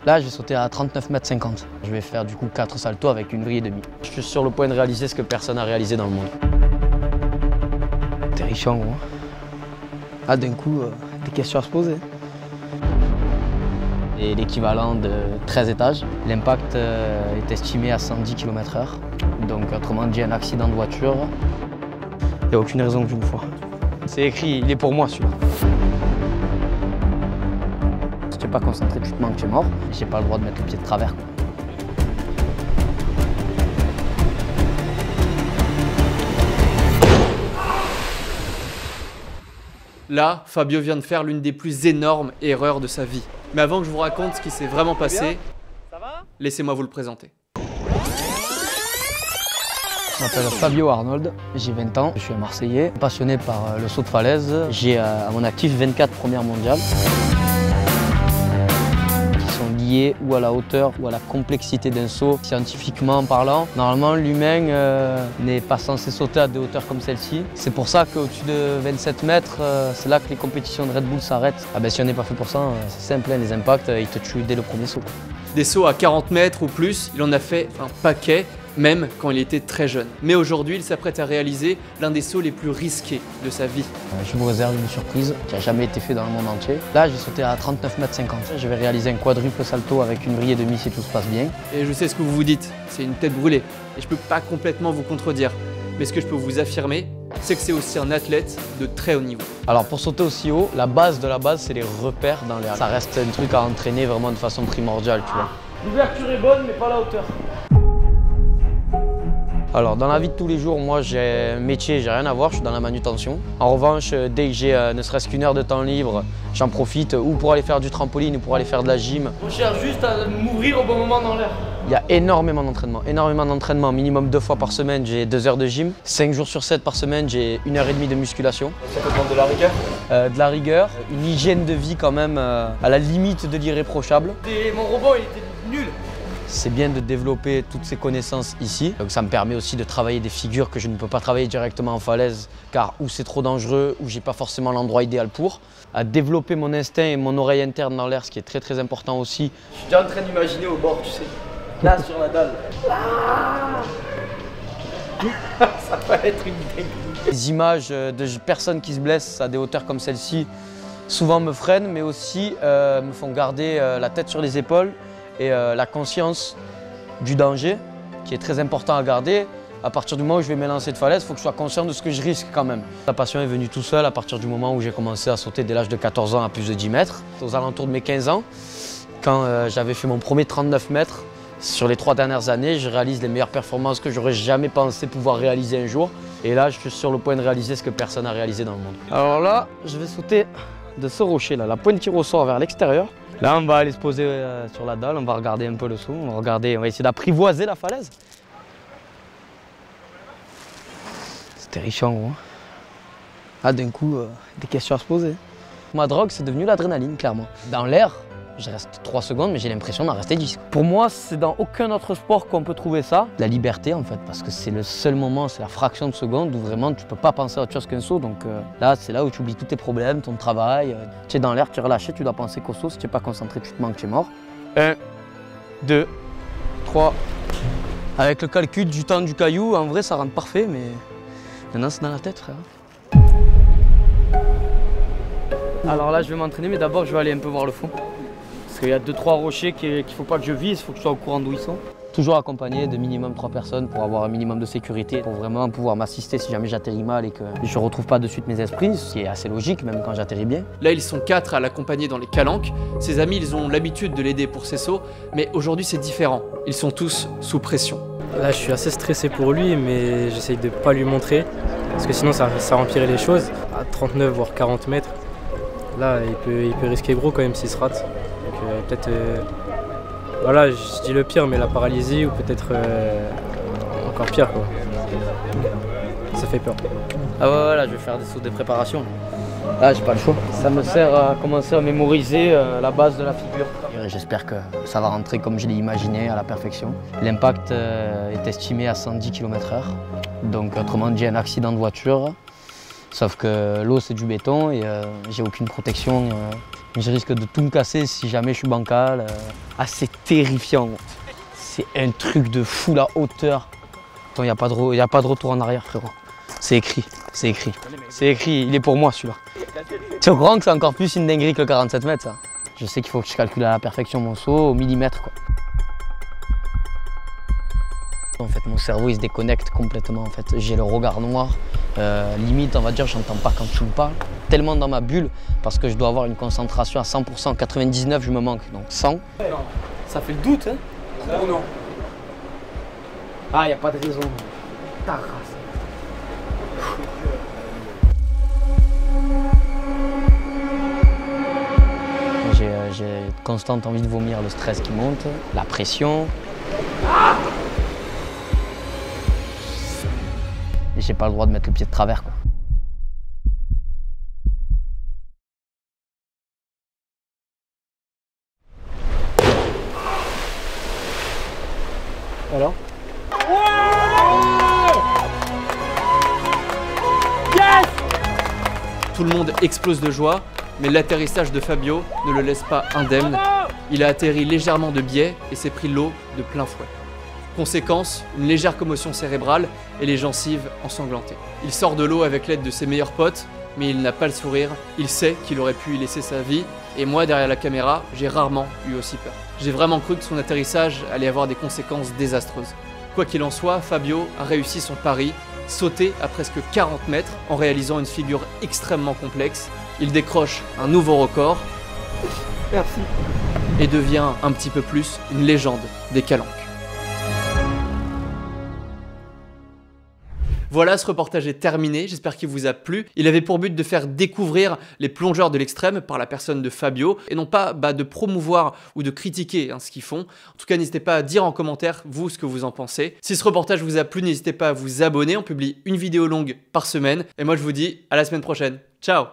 Là, je vais sauter à 39,50 m. Je vais faire du coup 4 saltos avec une vrille et demie. Je suis sur le point de réaliser ce que personne n'a réalisé dans le monde. Terrifiant, gros. Ah, d'un coup, des questions à se poser. Et l'équivalent de 13 étages. L'impact est estimé à 110 km/h. Donc, autrement dit, un accident de voiture. Il n'y a aucune raison que je me foire. C'est écrit, il est pour moi celui-là. Si tu n'es pas concentré, tu te manques, tu es mort. J'ai pas le droit de mettre le pied de travers. Là, Fabio vient de faire l'une des plus énormes erreurs de sa vie. Mais avant que je vous raconte ce qui s'est vraiment passé, laissez-moi vous le présenter. Je m'appelle Fabio Arnold, j'ai 20 ans, je suis un Marseillais, passionné par le saut de falaise. J'ai à mon actif 24 premières mondiales qui sont liées ou à la hauteur ou à la complexité d'un saut. Scientifiquement parlant, normalement l'humain n'est pas censé sauter à des hauteurs comme celle-ci. C'est pour ça qu'au-dessus de 27 mètres, c'est là que les compétitions de Red Bull s'arrêtent. Ah ben, si on n'est pas fait pour ça, c'est simple, hein, les impacts, ils te tuent dès le premier saut. Des sauts à 40 mètres ou plus, il en a fait un paquet, même quand il était très jeune. Mais aujourd'hui, il s'apprête à réaliser l'un des sauts les plus risqués de sa vie. Je vous réserve une surprise qui n'a jamais été faite dans le monde entier. Là, j'ai sauté à 39,50 m. Je vais réaliser un quadruple salto avec une vrille et demie si tout se passe bien. Et je sais ce que vous vous dites, c'est une tête brûlée. Et je peux pas complètement vous contredire. Mais ce que je peux vous affirmer, c'est que c'est aussi un athlète de très haut niveau. Alors pour sauter aussi haut, la base de la base, c'est les repères dans l'air. Ça reste un truc à entraîner vraiment de façon primordiale, tu vois. L'ouverture est bonne, mais pas la hauteur. Alors dans la vie de tous les jours, moi j'ai un métier, j'ai rien à voir, je suis dans la manutention. En revanche, dès que j'ai ne serait-ce qu'une heure de temps libre, j'en profite ou pour aller faire du trampoline ou pour aller faire de la gym. On cherche juste à m'ouvrir au bon moment dans l'air. Il y a énormément d'entraînement, minimum 2 fois par semaine, j'ai 2 heures de gym. 5 jours sur 7 par semaine, j'ai 1h30 de musculation. Ça peut prendre de la rigueur. De la rigueur, une hygiène de vie quand même à la limite de l'irréprochable. Mon robot, il était nul. C'est bien de développer toutes ces connaissances ici. Donc ça me permet aussi de travailler des figures que je ne peux pas travailler directement en falaise, car ou c'est trop dangereux, ou j'ai pas forcément l'endroit idéal pour. À développer mon instinct et mon oreille interne dans l'air, ce qui est très très important aussi. Je suis déjà en train d'imaginer au bord, tu sais. Là sur la dalle. Ça va être une dinguerie. Les images de personnes qui se blessent à des hauteurs comme celle-ci souvent me freinent, mais aussi me font garder la tête sur les épaules et la conscience du danger, qui est très important à garder. À partir du moment où je vais m'élancer de falaise, il faut que je sois conscient de ce que je risque quand même. La passion est venue tout seul à partir du moment où j'ai commencé à sauter dès l'âge de 14 ans à plus de 10 mètres. Aux alentours de mes 15 ans, quand j'avais fait mon premier 39 mètres, sur les 3 dernières années, je réalise les meilleures performances que j'aurais jamais pensé pouvoir réaliser un jour. Et là, je suis sur le point de réaliser ce que personne n'a réalisé dans le monde. Alors là, je vais sauter de ce rocher là, la pointe qui ressort vers l'extérieur. Là, on va aller se poser sur la dalle, on va regarder un peu le saut, on va essayer d'apprivoiser la falaise. C'est terrifiant, gros. Ah, d'un coup, des questions à se poser. Ma drogue, c'est devenu l'adrénaline, clairement. Dans l'air, je reste 3 secondes, mais j'ai l'impression d'en rester 10. Pour moi, c'est dans aucun autre sport qu'on peut trouver ça. La liberté, en fait, parce que c'est le seul moment, c'est la fraction de seconde où vraiment tu peux pas penser à autre chose qu'un saut. Donc là, c'est là où tu oublies tous tes problèmes, ton travail. Tu es dans l'air, tu es relâché, tu dois penser qu'au saut. Si tu n'es pas concentré, tu te manques, tu es mort. 1, 2, 3. Avec le calcul du temps du caillou, en vrai, ça rentre parfait, mais maintenant, c'est dans la tête, frère. Alors là, je vais m'entraîner, mais d'abord, je vais aller un peu voir le fond. Parce qu'il y a 2-3 rochers qu'il ne faut pas que je vise, il faut que je sois au courant d'où ils sont. Toujours accompagné de minimum 3 personnes pour avoir un minimum de sécurité, pour vraiment pouvoir m'assister si jamais j'atterris mal et que je ne retrouve pas de suite mes esprits, ce qui est assez logique même quand j'atterris bien. Là, ils sont 4 à l'accompagner dans les calanques. Ses amis, ils ont l'habitude de l'aider pour ses sauts, mais aujourd'hui, c'est différent. Ils sont tous sous pression. Là, je suis assez stressé pour lui, mais j'essaye de ne pas lui montrer, parce que sinon, ça empirait les choses. À 39 voire 40 mètres, là, il peut risquer gros quand même s'il se rate. Donc peut-être, voilà, je dis le pire, mais la paralysie ou peut-être encore pire, quoi. Ça fait peur. Ah ouais, voilà, je vais faire des sauts de préparation. Là, j'ai pas le choix. Ça me sert à commencer à mémoriser la base de la figure. J'espère que ça va rentrer comme je l'ai imaginé à la perfection. L'impact est estimé à 110 km/h. Donc autrement dit, un accident de voiture. Sauf que l'eau c'est du béton et j'ai aucune protection. Je risque de tout me casser si jamais je suis bancal. Ah, c'est terrifiant. C'est un truc de fou la hauteur. Attends, il n'y a pas de retour en arrière, frérot. C'est écrit, c'est écrit. C'est écrit, il est pour moi celui-là. Tu es au courant que c'est encore plus une dinguerie que le 47 mètres, ça. Je sais qu'il faut que je calcule à la perfection mon saut, au millimètre, quoi. En fait, mon cerveau, il se déconnecte complètement, en fait. J'ai le regard noir. Limite, on va dire, j'entends pas quand tu me parles. Tellement dans ma bulle, parce que je dois avoir une concentration à 100%. 99, je me manque, donc 100. Ça fait le doute, hein? Ou non? Ah, y a pas de raison. Ta race. J'ai constante envie de vomir, le stress qui monte, la pression. Et j'ai pas le droit de mettre le pied de travers, quoi. Alors? Yes! Tout le monde explose de joie, mais l'atterrissage de Fabio ne le laisse pas indemne. Il a atterri légèrement de biais et s'est pris l'eau de plein fouet. Conséquence, une légère commotion cérébrale et les gencives ensanglantées. Il sort de l'eau avec l'aide de ses meilleurs potes, mais il n'a pas le sourire. Il sait qu'il aurait pu y laisser sa vie, et moi, derrière la caméra, j'ai rarement eu aussi peur. J'ai vraiment cru que son atterrissage allait avoir des conséquences désastreuses. Quoi qu'il en soit, Fabio a réussi son pari, sauter à presque 40 mètres en réalisant une figure extrêmement complexe. Il décroche un nouveau record. Merci. Et devient un petit peu plus une légende des calanques. Voilà, ce reportage est terminé, j'espère qu'il vous a plu. Il avait pour but de faire découvrir les plongeurs de l'extrême par la personne de Fabio, et non pas de promouvoir ou de critiquer ce qu'ils font. En tout cas, n'hésitez pas à dire en commentaire, vous, ce que vous en pensez. Si ce reportage vous a plu, n'hésitez pas à vous abonner, on publie une vidéo longue par semaine. Et moi, je vous dis à la semaine prochaine. Ciao!